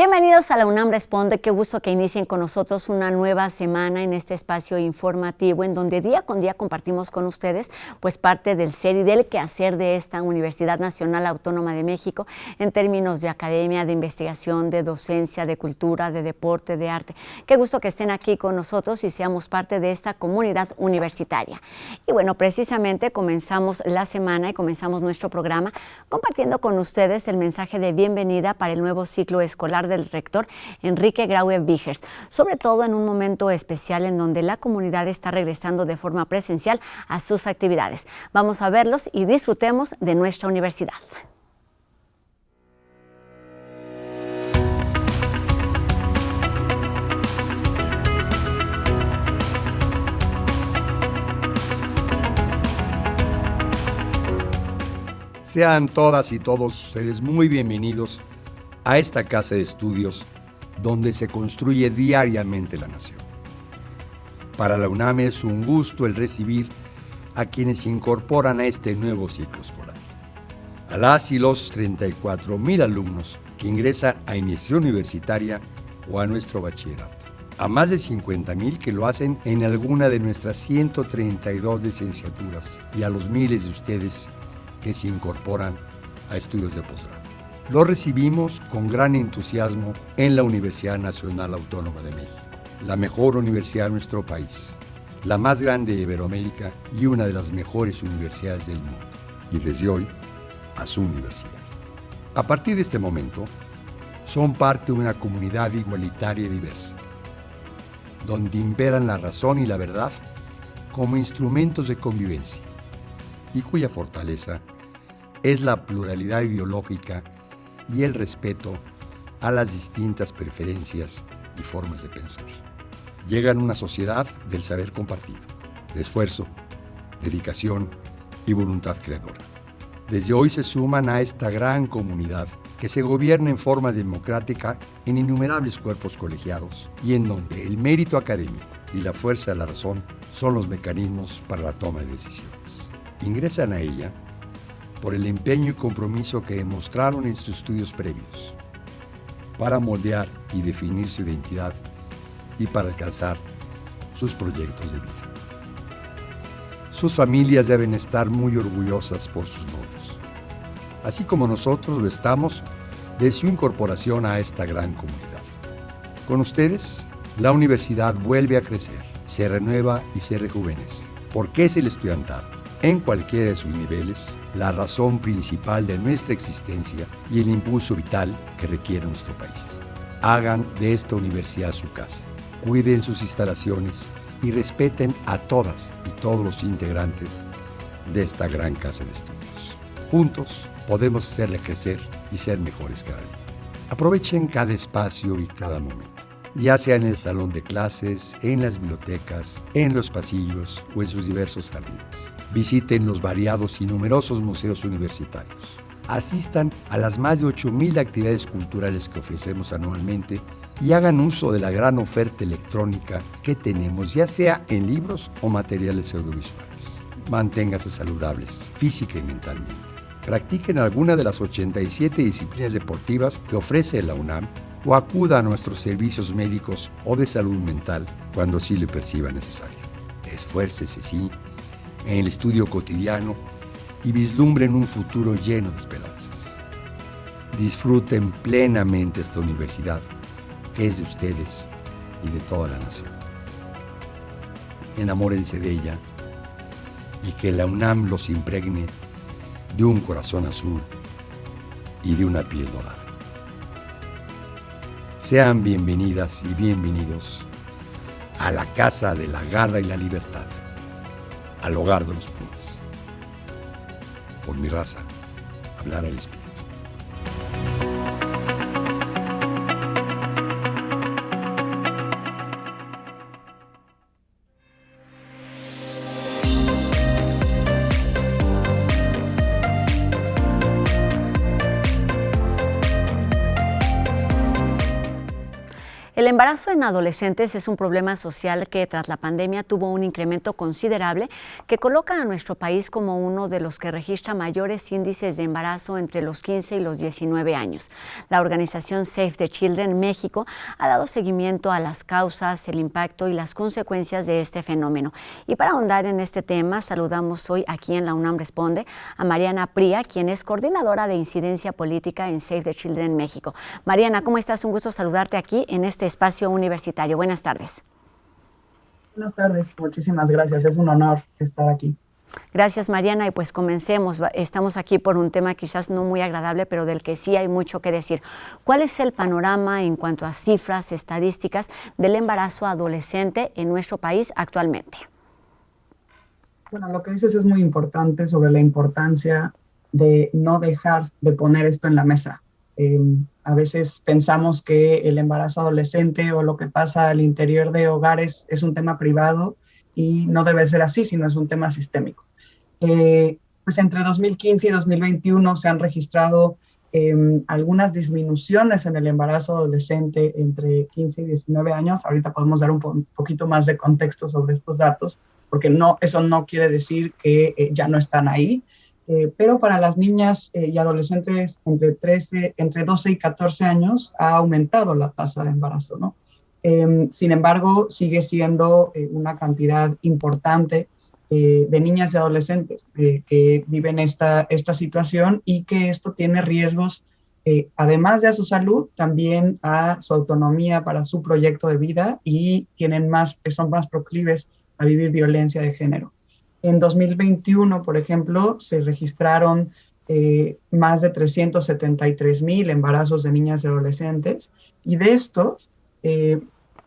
Bienvenidos a la UNAM Responde. Qué gusto que inicien con nosotros una nueva semana en este espacio informativo en donde día con día compartimos con ustedes pues parte del ser y del quehacer de esta Universidad Nacional Autónoma de México en términos de academia, de investigación, de docencia, de cultura, de deporte, de arte. Qué gusto que estén aquí con nosotros y seamos parte de esta comunidad universitaria. Y bueno, precisamente comenzamos la semana y comenzamos nuestro programa compartiendo con ustedes el mensaje de bienvenida para el nuevo ciclo escolar del rector Enrique Graue Vigers, sobre todo en un momento especial en donde la comunidad está regresando de forma presencial a sus actividades. Vamos a verlos y disfrutemos de nuestra universidad. Sean todas y todos ustedes muy bienvenidos a esta casa de estudios donde se construye diariamente la nación. Para la UNAM es un gusto el recibir a quienes se incorporan a este nuevo ciclo escolar. A las y los 34,000 alumnos que ingresan a iniciación universitaria o a nuestro bachillerato. A más de 50,000 que lo hacen en alguna de nuestras 132 licenciaturas y a los miles de ustedes que se incorporan a estudios de posgrado. Lo recibimos con gran entusiasmo en la Universidad Nacional Autónoma de México, la mejor universidad de nuestro país, la más grande de Iberoamérica y una de las mejores universidades del mundo, y desde hoy a su universidad. A partir de este momento, son parte de una comunidad igualitaria y diversa, donde imperan la razón y la verdad como instrumentos de convivencia, y cuya fortaleza es la pluralidad ideológica y el respeto a las distintas preferencias y formas de pensar. Llegan a una sociedad del saber compartido, de esfuerzo, dedicación y voluntad creadora. Desde hoy se suman a esta gran comunidad que se gobierna en forma democrática en innumerables cuerpos colegiados y en donde el mérito académico y la fuerza de la razón son los mecanismos para la toma de decisiones. Ingresan a ella por el empeño y compromiso que demostraron en sus estudios previos, para moldear y definir su identidad y para alcanzar sus proyectos de vida. Sus familias deben estar muy orgullosas por sus novios, así como nosotros lo estamos de su incorporación a esta gran comunidad. Con ustedes, la universidad vuelve a crecer, se renueva y se rejuvenece, porque es el estudiantado, en cualquiera de sus niveles, la razón principal de nuestra existencia y el impulso vital que requiere nuestro país. Hagan de esta universidad su casa, cuiden sus instalaciones y respeten a todas y todos los integrantes de esta gran casa de estudios. Juntos podemos hacerle crecer y ser mejores cada día. Aprovechen cada espacio y cada momento, ya sea en el salón de clases, en las bibliotecas, en los pasillos o en sus diversos jardines. Visiten los variados y numerosos museos universitarios. Asistan a las más de 8,000 actividades culturales que ofrecemos anualmente y hagan uso de la gran oferta electrónica que tenemos, ya sea en libros o materiales audiovisuales. Manténganse saludables, física y mentalmente. Practiquen alguna de las 87 disciplinas deportivas que ofrece la UNAM o acuda a nuestros servicios médicos o de salud mental cuando así le perciba necesario. Esfuércese, sí, en el estudio cotidiano y vislumbren un futuro lleno de esperanzas. Disfruten plenamente esta universidad, que es de ustedes y de toda la nación. Enamórense de ella y que la UNAM los impregne de un corazón azul y de una piel dorada. Sean bienvenidas y bienvenidos a la Casa de la Garra y la Libertad, al hogar de los Pumas. Por mi raza, hablar al espíritu. El embarazo en adolescentes es un problema social que tras la pandemia tuvo un incremento considerable que coloca a nuestro país como uno de los que registra mayores índices de embarazo entre los 15 y los 19 años. La organización Save the Children México ha dado seguimiento a las causas, el impacto y las consecuencias de este fenómeno. Y para ahondar en este tema, saludamos hoy aquí en La UNAM Responde a Mariana Pría, quien es coordinadora de incidencia política en Save the Children México. Mariana, ¿cómo estás? Un gusto saludarte aquí en este espacio universitario. Buenas tardes. Buenas tardes, muchísimas gracias. Es un honor estar aquí. Gracias, Mariana, y pues comencemos. Estamos aquí por un tema quizás no muy agradable, pero del que sí hay mucho que decir. ¿Cuál es el panorama en cuanto a cifras, estadísticas del embarazo adolescente en nuestro país actualmente? Bueno, lo que dices es muy importante sobre la importancia de no dejar de poner esto en la mesa. A veces pensamos que el embarazo adolescente o lo que pasa al interior de hogares es un tema privado y no debe ser así, sino es un tema sistémico. Pues entre 2015 y 2021 se han registrado algunas disminuciones en el embarazo adolescente entre 15 y 19 años. Ahorita podemos dar un poquito más de contexto sobre estos datos, porque eso no quiere decir que ya no están ahí. Pero para las niñas y adolescentes entre 12 y 14 años ha aumentado la tasa de embarazo, ¿no? Sin embargo, sigue siendo una cantidad importante de niñas y adolescentes que viven esta situación y que esto tiene riesgos, además de a su salud, también a su autonomía para su proyecto de vida y son más proclives a vivir violencia de género. En 2021, por ejemplo, se registraron más de 373,000 embarazos de niñas y adolescentes, y de estos,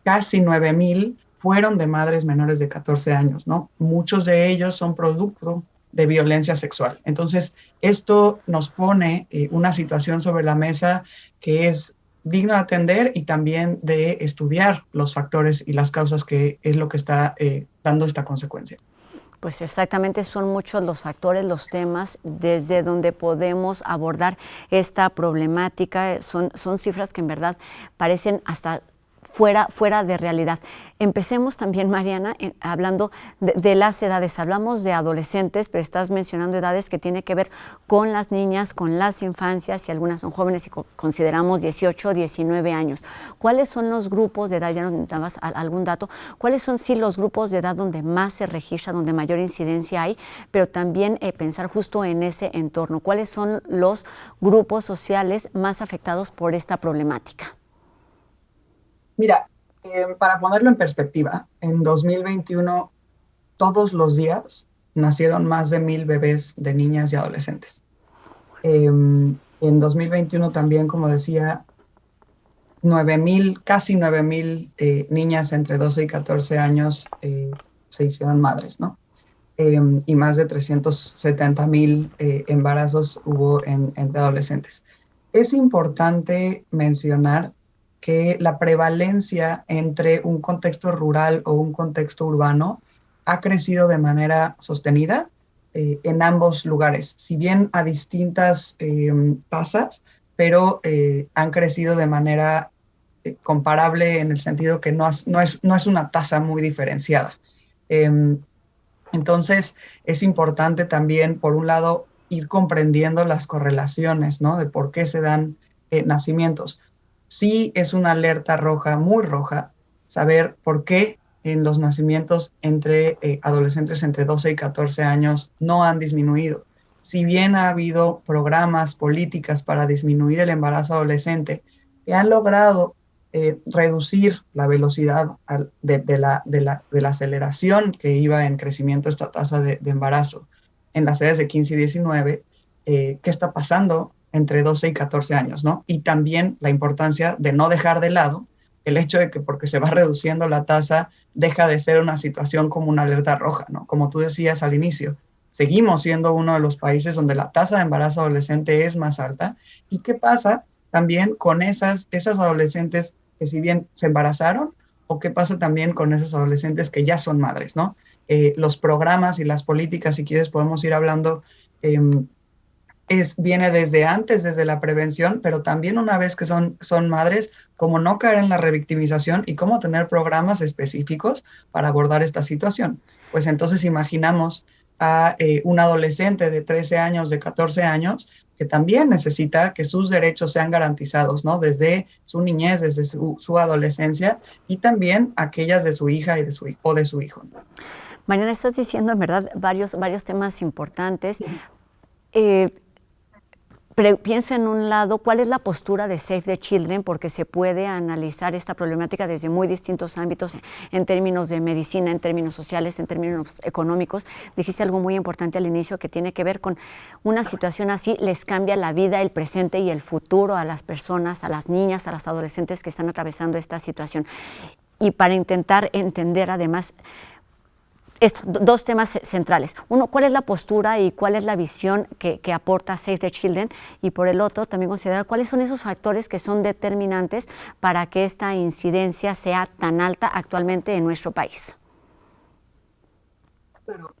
casi 9,000 fueron de madres menores de 14 años, ¿no? Muchos de ellos son producto de violencia sexual. Entonces, esto nos pone una situación sobre la mesa que es digna de atender y también de estudiar los factores y las causas, que es lo que está dando esta consecuencia. Pues exactamente, son muchos los factores, los temas desde donde podemos abordar esta problemática. Son cifras que en verdad parecen hasta fuera de realidad. Empecemos también, Mariana, hablando de las edades. Hablamos de adolescentes, pero estás mencionando edades que tienen que ver con las niñas, con las infancias, y algunas son jóvenes y consideramos 18, 19 años. ¿Cuáles son los grupos de edad? Ya nos dabas algún dato. ¿Cuáles son los grupos de edad donde más se registra, donde mayor incidencia hay? Pero también pensar justo en ese entorno. ¿Cuáles son los grupos sociales más afectados por esta problemática? Mira, para ponerlo en perspectiva, en 2021 todos los días nacieron más de 1,000 bebés de niñas y adolescentes. En 2021 también, como decía, casi 9,000 niñas entre 12 y 14 años se hicieron madres, ¿no? Y más de 370,000 embarazos hubo entre adolescentes. Es importante mencionar que la prevalencia entre un contexto rural o un contexto urbano ha crecido de manera sostenida en ambos lugares, si bien a distintas tasas, pero han crecido de manera comparable, en el sentido que no es una tasa muy diferenciada. Entonces, es importante también, por un lado, ir comprendiendo las correlaciones, ¿no?, de por qué se dan nacimientos. Sí es una alerta roja, muy roja, saber por qué en los nacimientos entre adolescentes entre 12 y 14 años no han disminuido. Si bien ha habido programas, políticas para disminuir el embarazo adolescente, que han logrado reducir la velocidad de la aceleración que iba en crecimiento esta tasa de embarazo en las edades de 15 y 19, ¿qué está pasando entre 12 y 14 años, ¿no? Y también la importancia de no dejar de lado el hecho de que porque se va reduciendo la tasa, deja de ser una situación como una alerta roja, ¿no? Como tú decías al inicio, seguimos siendo uno de los países donde la tasa de embarazo adolescente es más alta. ¿Y qué pasa también con esas adolescentes que si bien se embarazaron, o qué pasa también con esas adolescentes que ya son madres, ¿no? Los programas y las políticas, si quieres, podemos ir hablando viene desde antes, desde la prevención, pero también una vez que son madres, cómo no caer en la revictimización y cómo tener programas específicos para abordar esta situación. Pues entonces imaginamos a un adolescente de 13 años, de 14 años, que también necesita que sus derechos sean garantizados, ¿no? Desde su niñez, desde su adolescencia, y también aquellas de su hija y de su hijo. Mariana, estás diciendo en verdad varios temas importantes. Pero pienso en un lado, ¿cuál es la postura de Save the Children? Porque se puede analizar esta problemática desde muy distintos ámbitos, en términos de medicina, en términos sociales, en términos económicos. Dijiste algo muy importante al inicio que tiene que ver con una situación así, les cambia la vida, el presente y el futuro a las personas, a las niñas, a las adolescentes que están atravesando esta situación. Y para intentar entender además dos temas centrales. Uno, ¿cuál es la postura y cuál es la visión que aporta Save the Children? Y por el otro, también considerar cuáles son esos factores que son determinantes para que esta incidencia sea tan alta actualmente en nuestro país. Claro,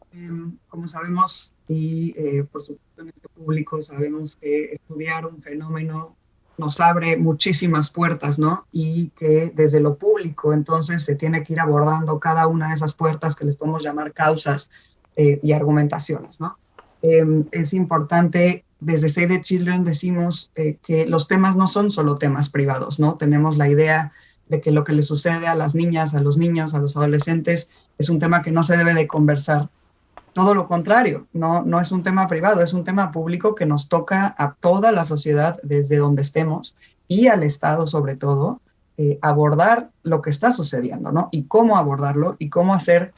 como sabemos, y por supuesto en este público sabemos que estudiar un fenómeno nos abre muchísimas puertas, ¿no? Y que desde lo público entonces se tiene que ir abordando cada una de esas puertas que les podemos llamar causas y argumentaciones, ¿no? Es importante, desde Save the Children decimos que los temas no son solo temas privados, ¿no? Tenemos la idea de que lo que le sucede a las niñas, a los niños, a los adolescentes es un tema que no se debe de conversar. Todo lo contrario, no es un tema privado, es un tema público que nos toca a toda la sociedad desde donde estemos y al Estado sobre todo, abordar lo que está sucediendo, ¿no? Y cómo abordarlo y cómo hacer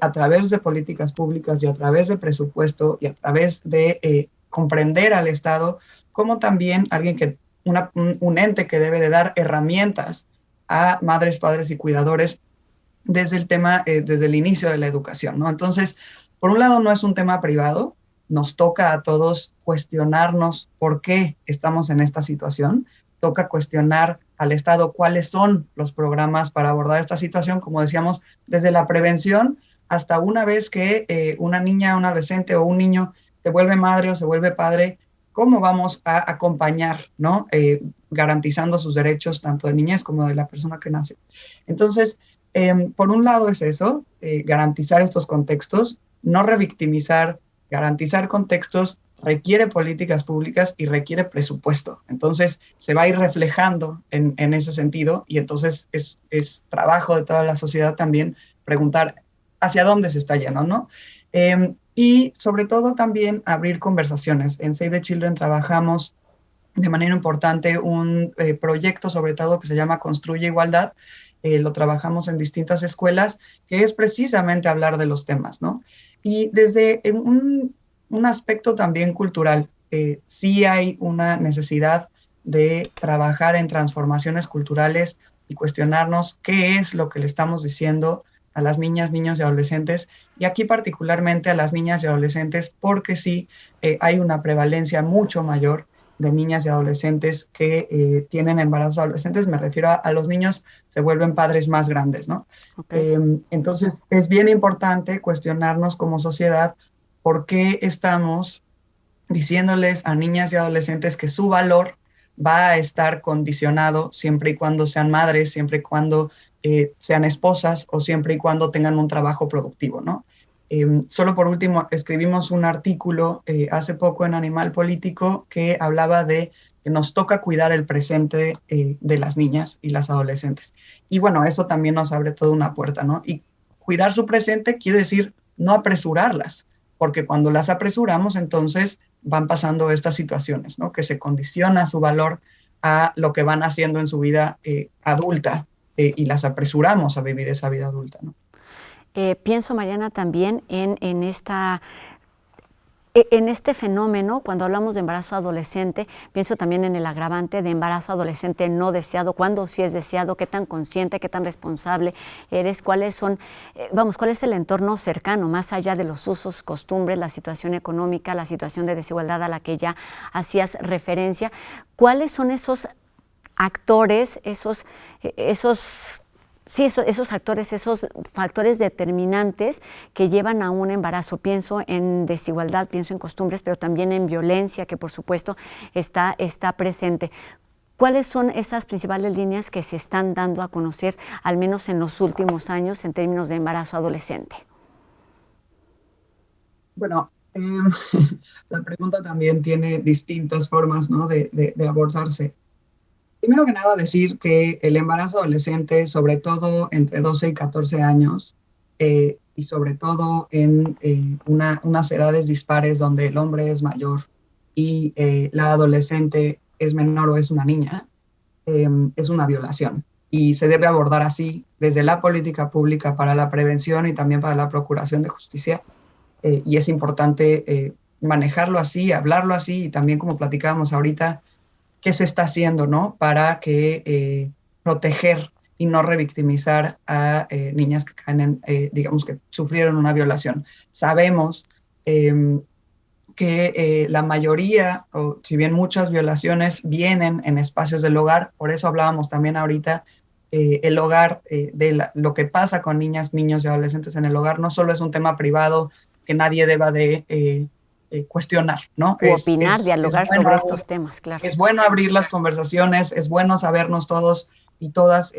a través de políticas públicas y a través de presupuesto y a través de comprender al Estado como también un ente que debe de dar herramientas a madres, padres y cuidadores desde desde el inicio de la educación, ¿no? Entonces, por un lado, no es un tema privado, nos toca a todos cuestionarnos por qué estamos en esta situación, toca cuestionar al Estado cuáles son los programas para abordar esta situación, como decíamos, desde la prevención hasta una vez que una niña, un adolescente o un niño se vuelve madre o se vuelve padre, cómo vamos a acompañar, ¿no? Garantizando sus derechos tanto de niñez como de la persona que nace. Entonces, por un lado es eso, garantizar estos contextos, no revictimizar, garantizar contextos, requiere políticas públicas y requiere presupuesto. Entonces, se va a ir reflejando en ese sentido y entonces es trabajo de toda la sociedad también preguntar hacia dónde se está yendo, ¿no? Y sobre todo también abrir conversaciones. En Save the Children trabajamos de manera importante un proyecto sobre todo que se llama Construye Igualdad. Lo trabajamos en distintas escuelas, que es precisamente hablar de los temas, ¿no? Y desde un aspecto también cultural, sí hay una necesidad de trabajar en transformaciones culturales y cuestionarnos qué es lo que le estamos diciendo a las niñas, niños y adolescentes, y aquí particularmente a las niñas y adolescentes, porque sí hay una prevalencia mucho mayor de niñas y adolescentes que tienen embarazos adolescentes. Me refiero a los niños se vuelven padres más grandes, ¿no? Okay. Entonces, es bien importante cuestionarnos como sociedad por qué estamos diciéndoles a niñas y adolescentes que su valor va a estar condicionado siempre y cuando sean madres, siempre y cuando sean esposas o siempre y cuando tengan un trabajo productivo, ¿no? Solo por último, escribimos un artículo hace poco en Animal Político que hablaba de que nos toca cuidar el presente de las niñas y las adolescentes. Y bueno, eso también nos abre toda una puerta, ¿no? Y cuidar su presente quiere decir no apresurarlas, porque cuando las apresuramos, entonces van pasando estas situaciones, ¿no? Que se condiciona su valor a lo que van haciendo en su vida adulta y las apresuramos a vivir esa vida adulta, ¿no? Pienso, Mariana, también en este fenómeno, cuando hablamos de embarazo adolescente, pienso también en el agravante de embarazo adolescente no deseado, cuándo sí es deseado, qué tan consciente, qué tan responsable eres, cuál es el entorno cercano, más allá de los usos, costumbres, la situación económica, la situación de desigualdad a la que ya hacías referencia. ¿Cuáles son esos actores, esos Sí, esos factores determinantes que llevan a un embarazo. Pienso en desigualdad, pienso en costumbres, pero también en violencia, que por supuesto está presente. ¿Cuáles son esas principales líneas que se están dando a conocer, al menos en los últimos años, en términos de embarazo adolescente? Bueno, la pregunta también tiene distintas formas, ¿no?, de abordarse. Primero que nada, decir que el embarazo adolescente, sobre todo entre 12 y 14 años, y sobre todo en unas edades dispares donde el hombre es mayor y la adolescente es menor o es una niña, es una violación. Y se debe abordar así desde la política pública para la prevención y también para la procuración de justicia. Y es importante manejarlo así, hablarlo así, y también, como platicábamos ahorita, qué se está haciendo, ¿no?, para que proteger y no revictimizar a niñas que caen en, digamos, que sufrieron una violación. Sabemos que la mayoría, o si bien muchas violaciones vienen en espacios del hogar, por eso hablábamos también ahorita, el hogar, lo que pasa con niñas, niños y adolescentes en el hogar, no solo es un tema privado que nadie deba de cuestionar, ¿no? O opinar, dialogar sobre estos temas, claro. Es bueno abrir las conversaciones, es bueno sabernos todos y todas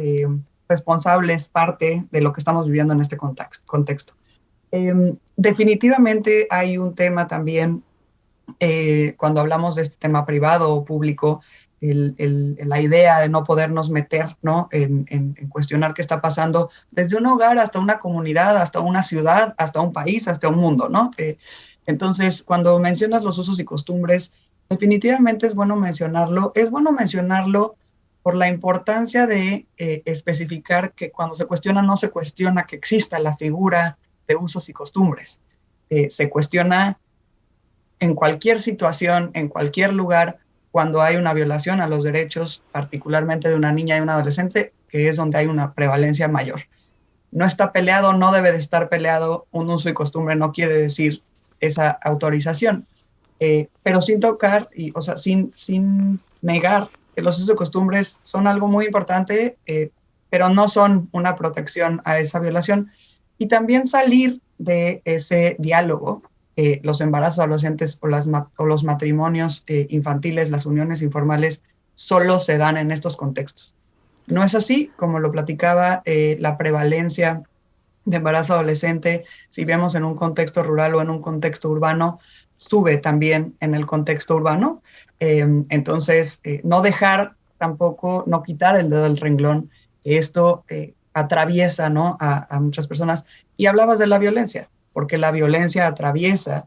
responsables, parte de lo que estamos viviendo en este contexto. Definitivamente hay un tema también, cuando hablamos de este tema privado o público, la idea de no podernos meter, ¿no?, en cuestionar qué está pasando desde un hogar hasta una comunidad, hasta una ciudad, hasta un país, hasta un mundo, ¿no? Entonces, cuando mencionas los usos y costumbres, definitivamente es bueno mencionarlo. Es bueno mencionarlo por la importancia de especificar que cuando se cuestiona, no se cuestiona que exista la figura de usos y costumbres. Se cuestiona en cualquier situación, en cualquier lugar, cuando hay una violación a los derechos, particularmente de una niña y un adolescente, que es donde hay una prevalencia mayor. No está peleado, no debe de estar peleado. Un uso y costumbre no quiere decir esa autorización, pero sin tocar, o sea, sin negar que los usos y costumbres son algo muy importante, pero no son una protección a esa violación. Y también salir de ese diálogo. Los embarazos adolescentes o los matrimonios infantiles, las uniones informales, solo se dan en estos contextos. No es así, como lo platicaba, la prevalencia de embarazo adolescente, si vemos en un contexto rural o en un contexto urbano, sube también en el contexto urbano. Entonces, no dejar tampoco, no quitar el dedo del renglón, que esto atraviesa, ¿no?, a muchas personas. Y hablabas de la violencia, porque la violencia atraviesa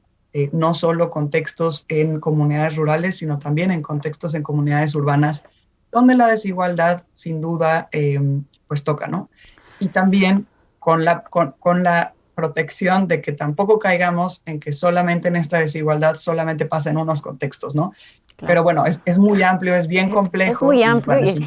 no solo contextos en comunidades rurales, sino también en contextos en comunidades urbanas, donde la desigualdad, sin duda, pues toca, ¿no? Y también con la protección de que tampoco caigamos en que solamente en esta desigualdad solamente pasa en unos contextos, ¿no? Claro. Pero bueno, es muy amplio, es bien complejo. Es muy amplio y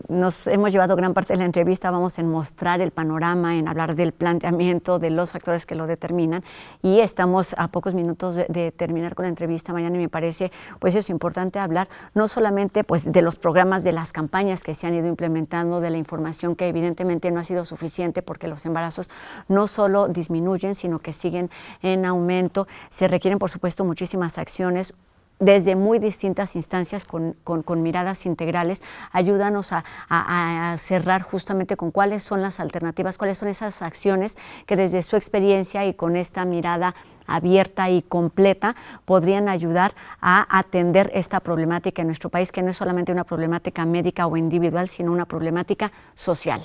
nos hemos llevado gran parte de la entrevista, vamos en mostrar el panorama, en hablar del planteamiento, de los factores que lo determinan, y estamos a pocos minutos de terminar con la entrevista, Mariana, y me parece pues es importante hablar no solamente pues de los programas, de las campañas que se han ido implementando, de la información que evidentemente no ha sido suficiente porque los embarazos no solo disminuyen, sino que siguen en aumento. Se requieren, por supuesto, muchísimas acciones desde muy distintas instancias con miradas integrales. Ayúdanos a cerrar justamente con cuáles son las alternativas, cuáles son esas acciones que desde su experiencia y con esta mirada abierta y completa podrían ayudar a atender esta problemática en nuestro país, que no es solamente una problemática médica o individual, sino una problemática social.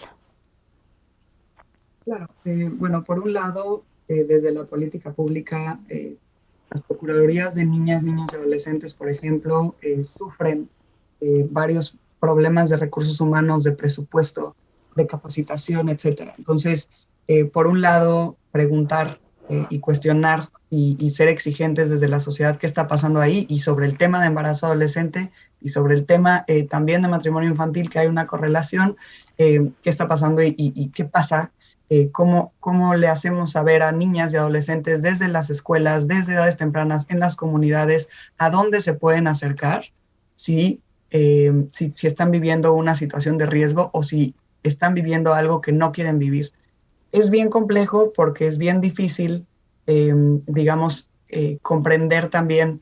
Claro, bueno, por un lado, desde la política pública, las procuradurías de niñas, niños y adolescentes, por ejemplo, sufren varios problemas de recursos humanos, de presupuesto, de capacitación, etcétera. Entonces, por un lado, preguntar y cuestionar y ser exigentes desde la sociedad qué está pasando ahí, y sobre el tema de embarazo adolescente y sobre el tema también de matrimonio infantil, que hay una correlación, qué está pasando y qué pasa. Cómo le hacemos saber a niñas y adolescentes desde las escuelas, desde edades tempranas, en las comunidades, a dónde se pueden acercar si están viviendo una situación de riesgo o si están viviendo algo que no quieren vivir. Es bien complejo porque es bien difícil, digamos, comprender también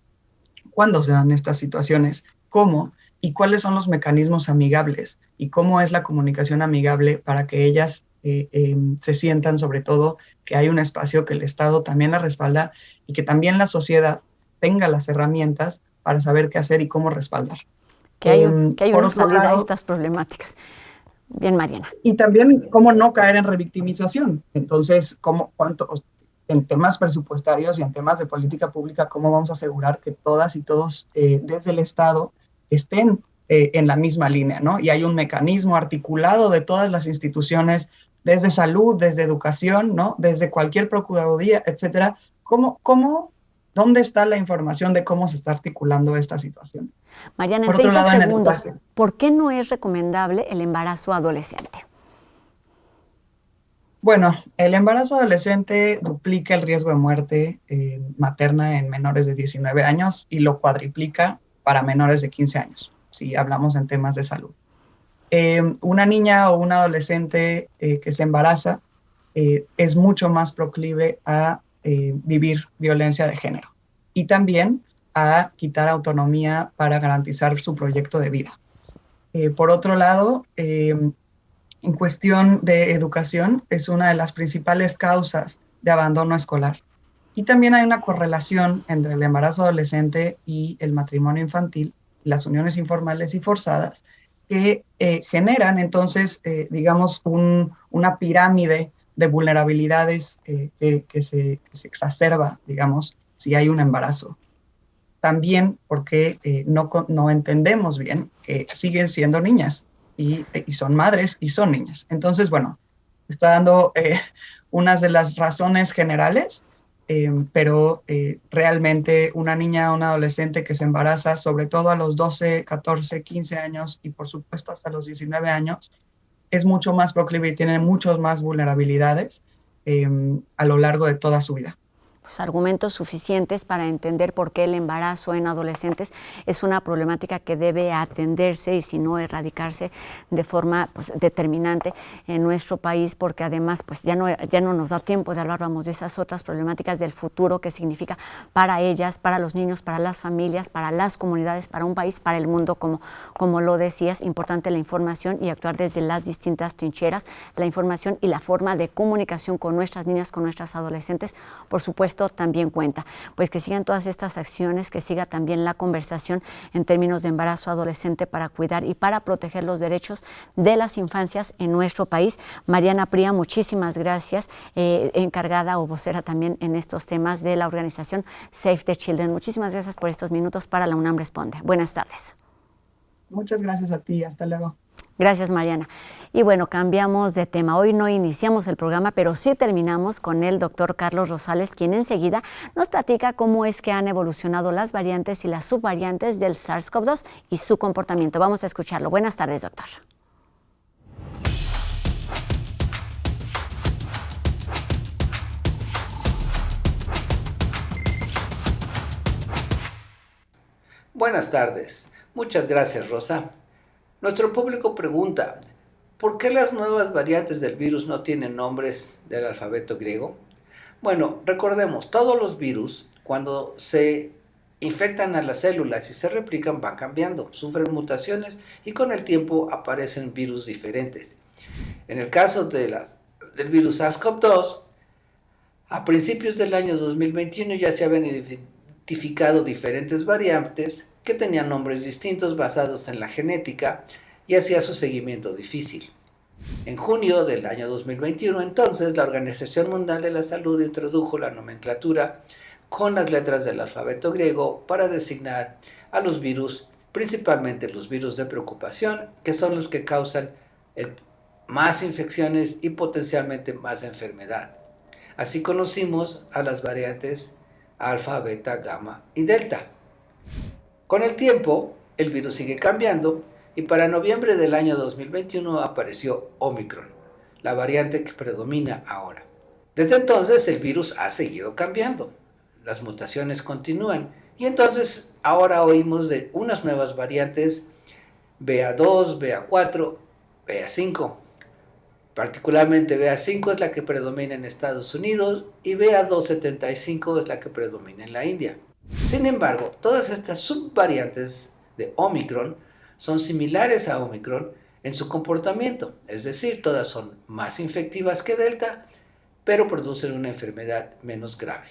cuándo se dan estas situaciones, cómo y cuáles son los mecanismos amigables y cómo es la comunicación amigable para que ellas se sientan, sobre todo, que hay un espacio que el Estado también la respalda y que también la sociedad tenga las herramientas para saber qué hacer y cómo respaldar. Que hay Por una otro salida lado, a estas problemáticas. Bien, Mariana. y también cómo no caer en revictimización. Entonces, en temas presupuestarios y en temas de política pública, cómo vamos a asegurar que todas y todos desde el Estado estén en la misma línea, ¿no? Y hay un mecanismo articulado de todas las instituciones, desde salud, desde educación, ¿no? Desde cualquier procuraduría, etcétera. ¿Dónde está la información de cómo se está articulando esta situación? Mariana, en Por otro 30 lado, en segundos, educación. ¿por qué no es recomendable el embarazo adolescente? Bueno, el embarazo adolescente duplica el riesgo de muerte materna en menores de 19 años y lo cuadriplica para menores de 15 años, si hablamos en temas de salud. Una niña o un adolescente que se embaraza es mucho más proclive a vivir violencia de género y también a quitar autonomía para garantizar su proyecto de vida. Por otro lado, en cuestión de educación, es una de las principales causas de abandono escolar. Y también hay una correlación entre el embarazo adolescente y el matrimonio infantil, las uniones informales y forzadas, que generan entonces, digamos, una pirámide de vulnerabilidades que se exacerba, digamos, si hay un embarazo. También porque no entendemos bien que siguen siendo niñas y son madres y son niñas. Entonces, bueno, está dando unas de las razones generales, pero realmente una niña o un adolescente que se embaraza, sobre todo a los 12, 14, 15 años y por supuesto hasta los 19 años, es mucho más proclive y tiene muchas más vulnerabilidades a lo largo de toda su vida. Pues argumentos suficientes para entender por qué el embarazo en adolescentes es una problemática que debe atenderse y si no erradicarse de forma determinante en nuestro país, porque además pues ya no nos da tiempo de hablar, vamos, de esas otras problemáticas del futuro que significa para ellas, para los niños, para las familias, para las comunidades, para un país, para el mundo, como lo decías. Importante la información y actuar desde las distintas trincheras, la información y la forma de comunicación con nuestras niñas, con nuestras adolescentes, por supuesto, también cuenta. Pues que sigan todas estas acciones, que siga también la conversación en términos de embarazo adolescente para cuidar y para proteger los derechos de las infancias en nuestro país. Mariana Pría, muchísimas gracias, encargada o vocera también en estos temas de la organización Save the Children. Muchísimas gracias por estos minutos para la UNAM Responde. Buenas tardes. Muchas gracias a ti. Hasta luego. Gracias, Mariana. Y bueno, cambiamos de tema. Hoy no iniciamos el programa, pero sí terminamos con el doctor Carlos Rosales, quien enseguida nos platica cómo es que han evolucionado las variantes y las subvariantes del SARS-CoV-2 y su comportamiento. Vamos a escucharlo. Buenas tardes, doctor. Buenas tardes. Muchas gracias, Rosa. Nuestro público pregunta, ¿por qué las nuevas variantes del virus no tienen nombres del alfabeto griego? Bueno, recordemos, todos los virus, cuando se infectan a las células y se replican, van cambiando, sufren mutaciones y con el tiempo aparecen virus diferentes. En el caso del virus SARS-CoV-2, a principios del año 2021 ya se habían identificado diferentes variantes que tenían nombres distintos basados en la genética y hacía su seguimiento difícil. En junio del año 2021, entonces, la Organización Mundial de la Salud introdujo la nomenclatura con las letras del alfabeto griego para designar a los virus, principalmente los virus de preocupación, que son los que causan más infecciones y potencialmente más enfermedad. Así conocimos a las variantes alfa, beta, gamma y delta. Con el tiempo, el virus sigue cambiando y para noviembre del año 2021 apareció Omicron, la variante que predomina ahora. Desde entonces el virus ha seguido cambiando, las mutaciones continúan y entonces ahora oímos de unas nuevas variantes BA2, BA4, BA5. Particularmente BA5 es la que predomina en Estados Unidos y BA275 es la que predomina en la India. Sin embargo, todas estas subvariantes de Omicron son similares a Omicron en su comportamiento, es decir, todas son más infectivas que Delta, pero producen una enfermedad menos grave.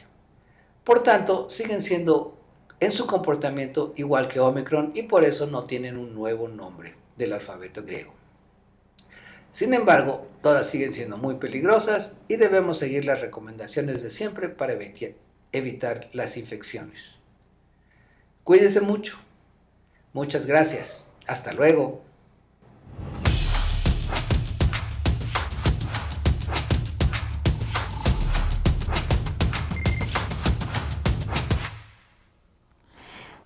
Por tanto, siguen siendo en su comportamiento igual que Omicron y por eso no tienen un nuevo nombre del alfabeto griego. Sin embargo, todas siguen siendo muy peligrosas y debemos seguir las recomendaciones de siempre para evitar las infecciones. Cuídese mucho. Muchas gracias. Hasta luego.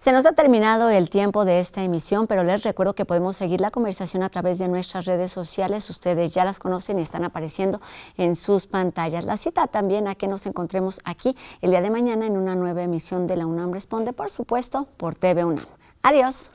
Se nos ha terminado el tiempo de esta emisión, pero les recuerdo que podemos seguir la conversación a través de nuestras redes sociales. Ustedes ya las conocen y están apareciendo en sus pantallas. La cita también a que nos encontremos aquí el día de mañana en una nueva emisión de La UNAM Responde, por supuesto, por TV UNAM. Adiós.